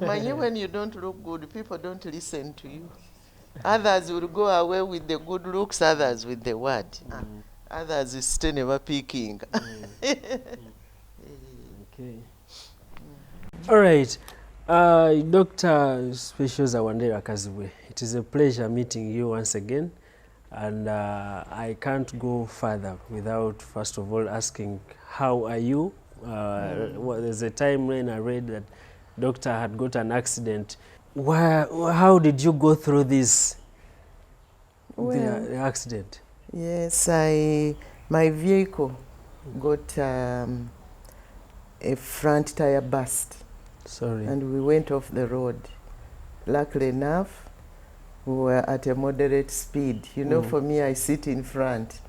When you don't look good, people don't listen to you. Others will go away with the good looks, others with the word. Others is still never picking. Okay. All right. Dr. Specioza Wandira Kazibwe, it is a pleasure meeting you once again. And I can't go further without, first of all, asking, how are you? Well, there's a time when I read that doctor had got an accident. How did you go through this, the accident? Yes, my vehicle got a front tire burst. Sorry. And we went off the road. Luckily enough, we were at a moderate speed. You know, for me, I sit in front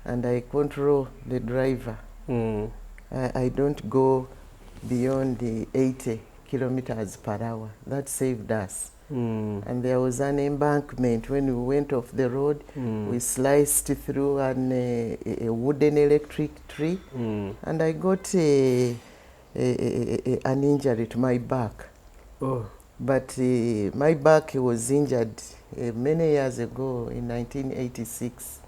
and I control the driver. I don't go beyond the 80 kilometers per hour. That saved us. And there was an embankment. When we went off the road, we sliced through a wooden electric tree, and I got an injury to my back. Oh. But my back was injured many years ago in 1986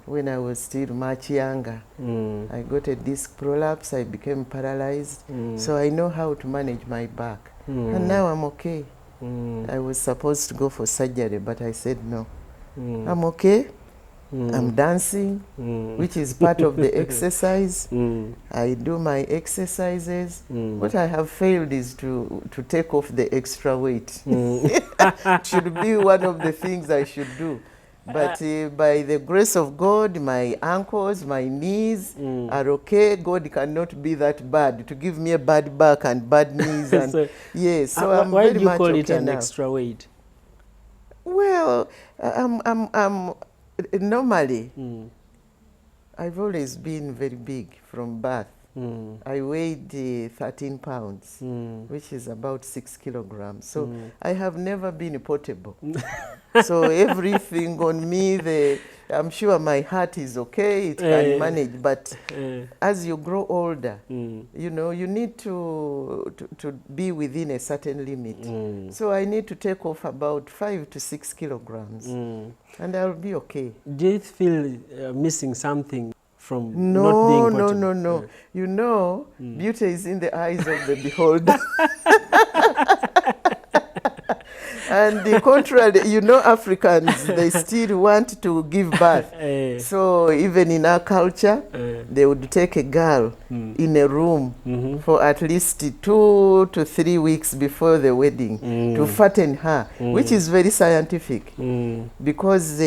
when I was still much younger. I got a disc prolapse, I became paralyzed, so I know how to manage my back. And now I'm okay. I was supposed to go for surgery, but I said no. I'm okay. I'm dancing, which is part of the exercise. I do my exercises. What I have failed is to take off the extra weight. It should be one of the things I should do. But by the grace of God, my ankles, my knees are okay. God cannot be that bad to give me a bad back and bad knees. And So, yes, so I'm why very do you much call okay it an now. extra weight? Well, normally, I've always been very big from birth. I weighed 13 pounds, which is about 6 kilograms. So I have never been portable. So everything on me, I'm sure my heart is okay, it can manage. But as you grow older, you know, you need to be within a certain limit. So I need to take off about 5 to 6 kilograms, and I'll be okay. Do you feel missing something from not being portable? No. You know, beauty is in the eyes of the beholder. And the contrary, you know, Africans, they still want to give birth. So even in our culture, they would take a girl in a room for at least 2 to 3 weeks before the wedding to fatten her, which is very scientific. Because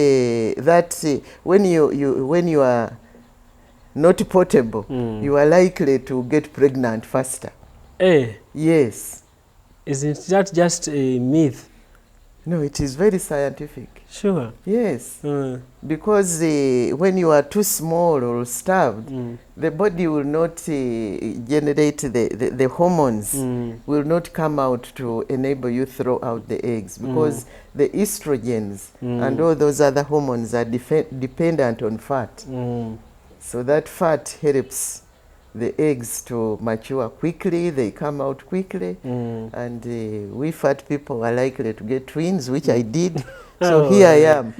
when you are not portable, you are likely to get pregnant faster. Yes. Isn't that just a myth? No, it is very scientific. Sure. Yes. Because when you are too small or starved, the body will not generate the hormones, will not come out to enable you throw out the eggs, because the estrogens and all those other hormones are dependent on fat. So that fat helps the eggs to mature quickly, they come out quickly, and we fat people are likely to get twins, which I did. So here I am.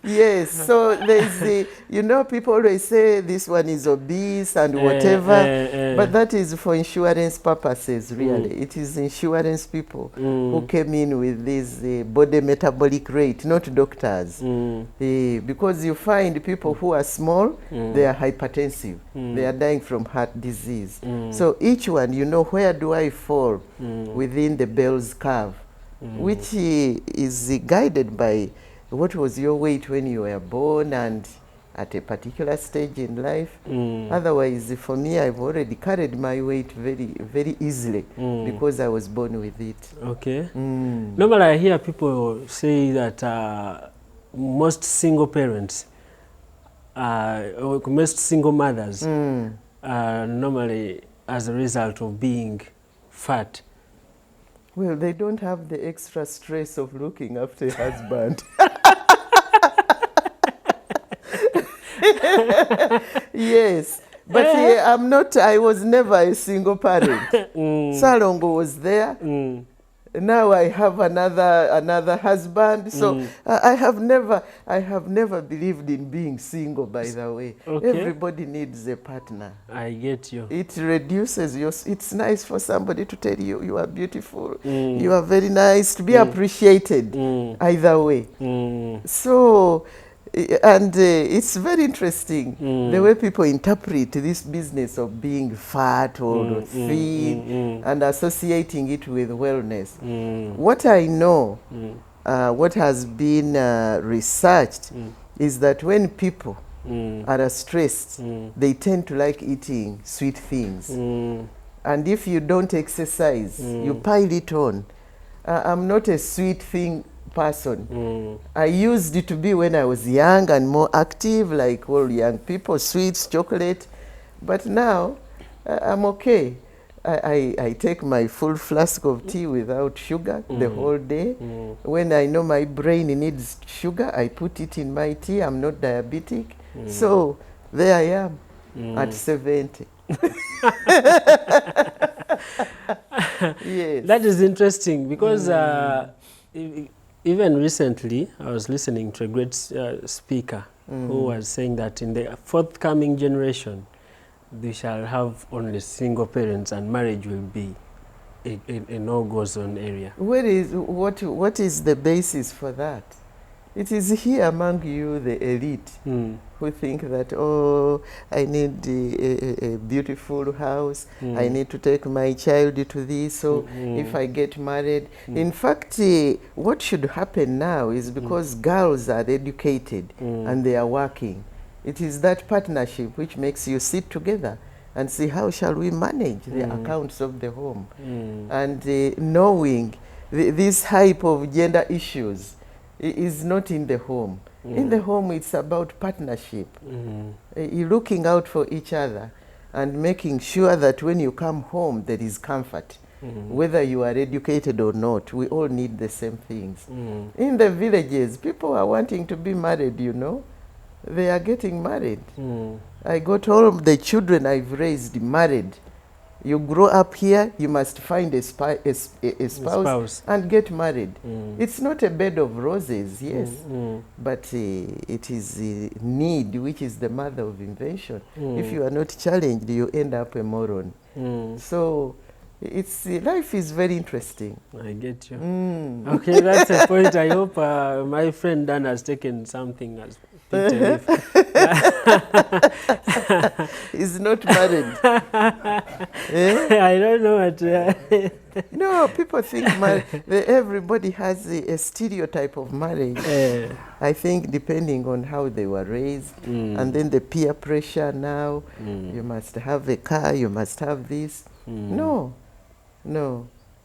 Yes, so there's you know, people always say this one is obese and whatever, but that is for insurance purposes, really. It is insurance people who came in with this body metabolic rate, not doctors. Because you find people who are small, they are hypertensive, they are dying from heart disease. So each one, you know, where do I fall within the Bell's curve, which is guided by what was your weight when you were born and at a particular stage in life. Otherwise, for me, I've already carried my weight very, very easily because I was born with it. Okay. Normally, I hear people say that most single parents, or most single mothers, normally as a result of being fat. Well, they don't have the extra stress of looking after a husband. Yes, But I was never a single parent. Salongo was there. Now I have another husband. So I have never believed in being single, by the way. Okay. Everybody needs a partner. I get you. It reduces it's nice for somebody to tell you you are beautiful, you are very nice, to be appreciated either way. So, and it's very interesting the way people interpret this business of being fat or thin and associating it with wellness. What I know, what has been researched is that when people are stressed, they tend to like eating sweet things. And if you don't exercise, you pile it on. I'm not a sweet thing person. I used it to be when I was young and more active, like all young people, sweets, chocolate. But now, I'm okay. I take my full flask of tea without sugar the whole day. When I know my brain needs sugar, I put it in my tea. I'm not diabetic. So there I am at 70. Yes. That is interesting because even recently I was listening to a great speaker who was saying that in the forthcoming generation they shall have only single parents and marriage will be a no-go zone area. What is the basis for that? It is here among you, the elite, who think that, oh, I need a beautiful house, I need to take my child to this, so if I get married. In fact, what should happen now is because girls are educated and they are working, it is that partnership which makes you sit together and see how shall we manage the accounts of the home. And knowing this hype of gender issues is not in the home. In the home, it's about partnership. You're looking out for each other and making sure that when you come home, there is comfort. Whether you are educated or not, we all need the same things. In the villages, people are wanting to be married, you know. They are getting married. I got all of the children I've raised married. You grow up here, you must find a spouse and get married. It's not a bed of roses, yes, but it is a need which is the mother of invention. If you are not challenged, you end up a moron. So life is very interesting. I get you. Okay, that's a point. I hope my friend Dan has taken something as He's not married. I don't know what. No, people think everybody has a stereotype of marriage. I think depending on how they were raised, and then the peer pressure now, you must have a car, you must have this. No.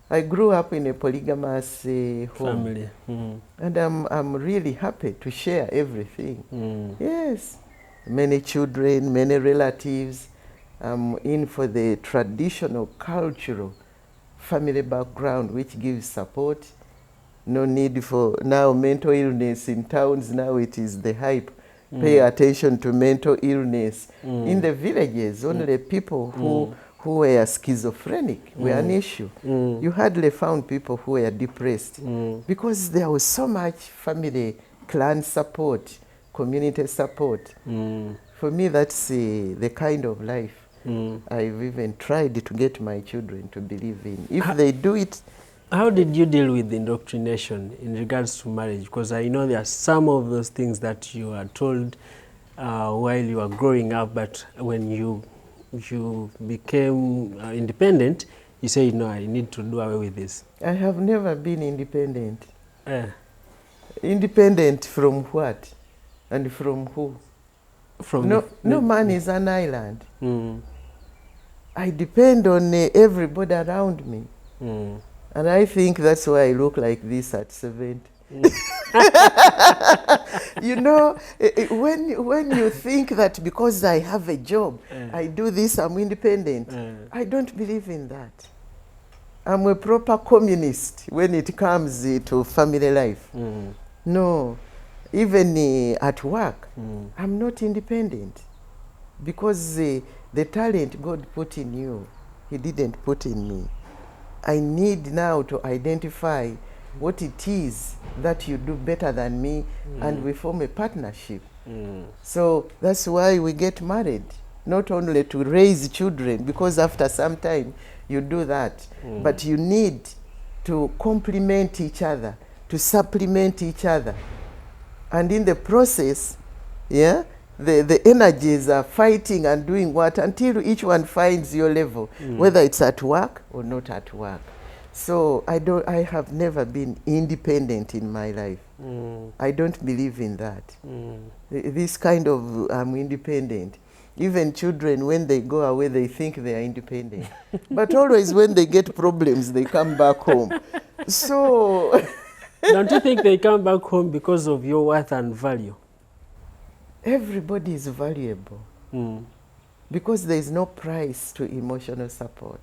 I grew up in a polygamous home. Family. And I'm really happy to share everything. Yes. Many children, many relatives. I'm in for the traditional, cultural family background which gives support. No need for now mental illness in towns. Now it is the hype. Pay attention to mental illness. In the villages, only people who were schizophrenic were an issue. You hardly found people who were depressed because there was so much family, clan support, community support. For me, that's the kind of life I've even tried to get my children to believe in. If they do it. How did you deal with indoctrination in regards to marriage? Because I know there are some of those things that you are told while you are growing up, but when you became independent, you say, no, I need to do away with this. I have never been independent. Independent from what? And from who? No man is an island. I depend on everybody around me. And I think that's why I look like this at 70. You know, when you think that because I have a job, I do this, I'm independent, I don't believe in that. I'm a proper communist when it comes to family life. No, even at work, I'm not independent because The talent God put in you, He didn't put in me. I need now to identify what it is that you do better than me, and we form a partnership. So that's why we get married, not only to raise children, because after some time you do that, but you need to complement each other, to supplement each other. And in the process, yeah, the energies are fighting and doing what until each one finds your level, whether it's at work or not at work. So I have never been independent in my life. I don't believe in that. This kind of I'm independent. Even children, when they go away, they think they are independent. But always when they get problems, they come back home. So don't you think they come back home because of your worth and value? Everybody is valuable. Because there is no price to emotional support.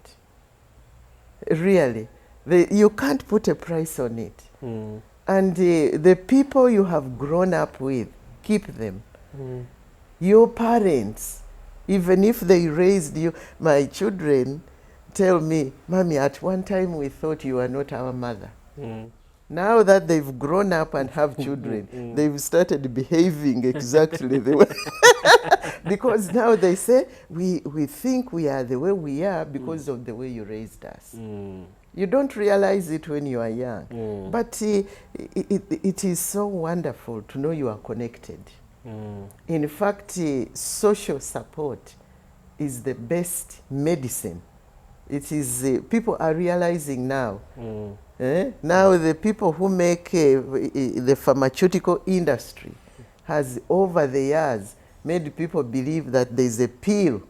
Really. You can't put a price on it. And the people you have grown up with, keep them. Your parents, even if they raised you, my children tell me, Mommy, at one time we thought you were not our mother. Now that they've grown up and have children, they've started behaving exactly the way. Because now they say, we think we are the way we are because of the way you raised us. You don't realize it when you are young. But it is so wonderful to know you are connected. In fact, social support is the best medicine. It is, people are realizing now. Now the people who make the pharmaceutical industry has over the years made people believe that there's a pill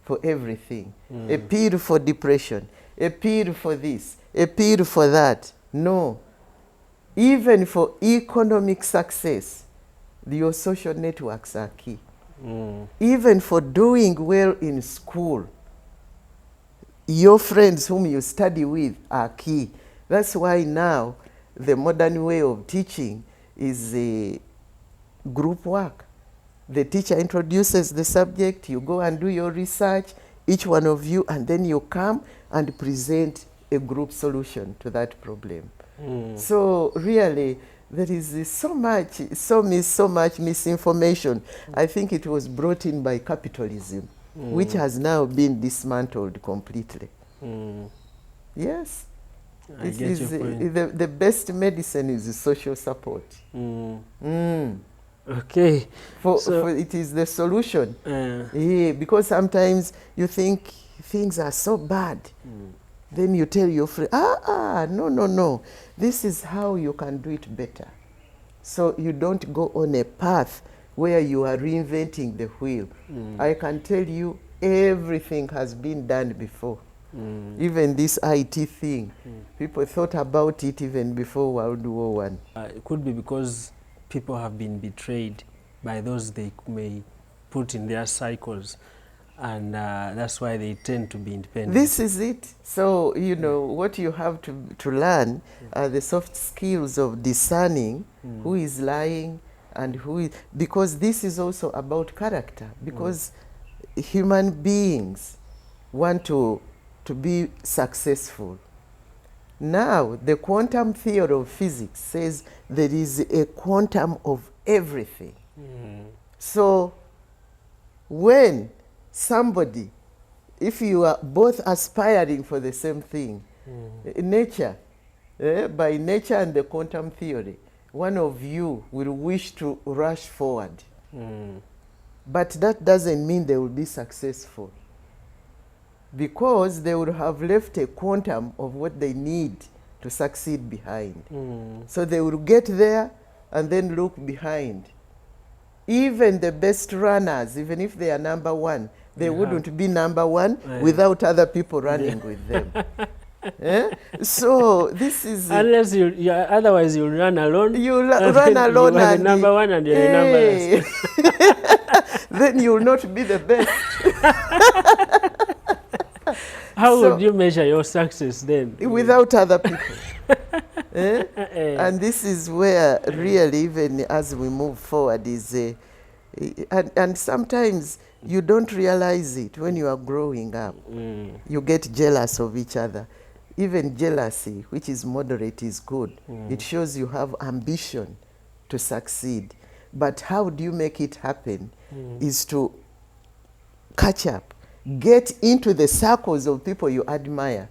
for everything. A pill for depression, a pill for this, a pill for that. No. Even for economic success, your social networks are key. Even for doing well in school, your friends whom you study with are key. That's why now the modern way of teaching is a group work. The teacher introduces the subject, you go and do your research, each one of you, and then you come and present a group solution to that problem. So really, there is so much misinformation. I think it was brought in by capitalism, which has now been dismantled completely. Yes. It is the best medicine is social support. Okay. For it is the solution. Yeah, because sometimes you think things are so bad. Then you tell your friend, no. This is how you can do it better. So you don't go on a path where you are reinventing the wheel. I can tell you everything has been done before. Even this IT thing, people thought about it even before World War I. It could be because people have been betrayed by those they may put in their cycles, and that's why they tend to be independent. This is it. So, you know, what you have to learn are the soft skills of discerning who is lying and who is, because this is also about character, because human beings want to be successful. Now, the quantum theory of physics says there is a quantum of everything. So, when somebody, if you are both aspiring for the same thing, nature, by nature and the quantum theory, one of you will wish to rush forward. But that doesn't mean they will be successful, because they would have left a quantum of what they need to succeed behind. So they will get there and then look behind. Even the best runners, even if they are number one, they wouldn't be number one without other people running with them. So this is... Unless otherwise you'll run alone. You'll run alone you are the number one and you're the number last. Then you'll not be the best. How would you measure your success then? Without other people. And this is where really, even as we move forward, is and sometimes You don't realize it when you are growing up. You get jealous of each other. Even jealousy, which is moderate, is good. It shows you have ambition to succeed. But how do you make it happen is to catch up, get into the circles of people you admire,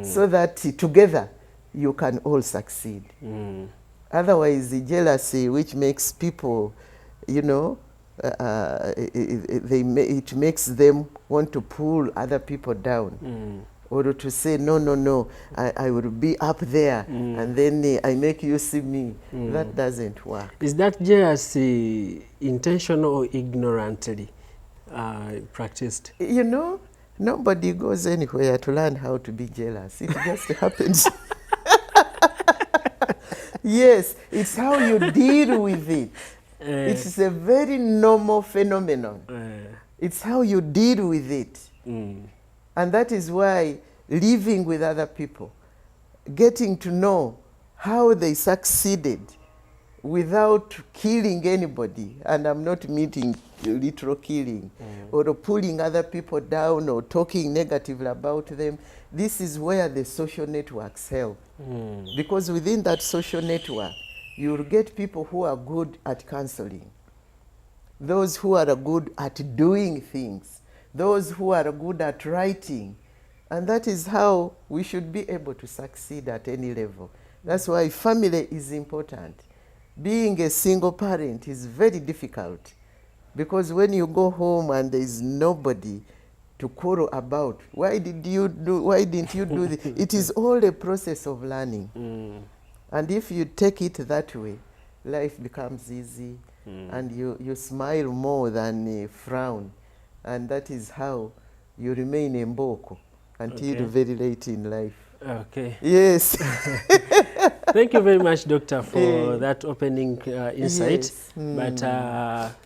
so that together you can all succeed. Otherwise, the jealousy, which makes people, you know, it makes them want to pull other people down. Or to say, no, no, no, I will be up there, and then I make you see me. That doesn't work. Is that jealousy intentional or ignorantly practiced? You know, nobody goes anywhere to learn how to be jealous. It just happens. Yes, it's how you deal with it. It's a very normal phenomenon. It's how you deal with it. And that is why living with other people, getting to know how they succeeded without killing anybody, and I'm not meaning literal killing, or pulling other people down or talking negatively about them. This is where the social networks help. Because within that social network, you'll get people who are good at counseling, those who are good at doing things, those who are good at writing. And that is how we should be able to succeed at any level. That's why family is important. Being a single parent is very difficult, because when you go home and there is nobody to quarrel about, why didn't you do this? It is all a process of learning. And if you take it that way, life becomes easy, and you smile more than frown. And that is how you remain mboko until very late in life. Okay. Yes. Thank you very much, Doctor, for that opening insight. Yes. But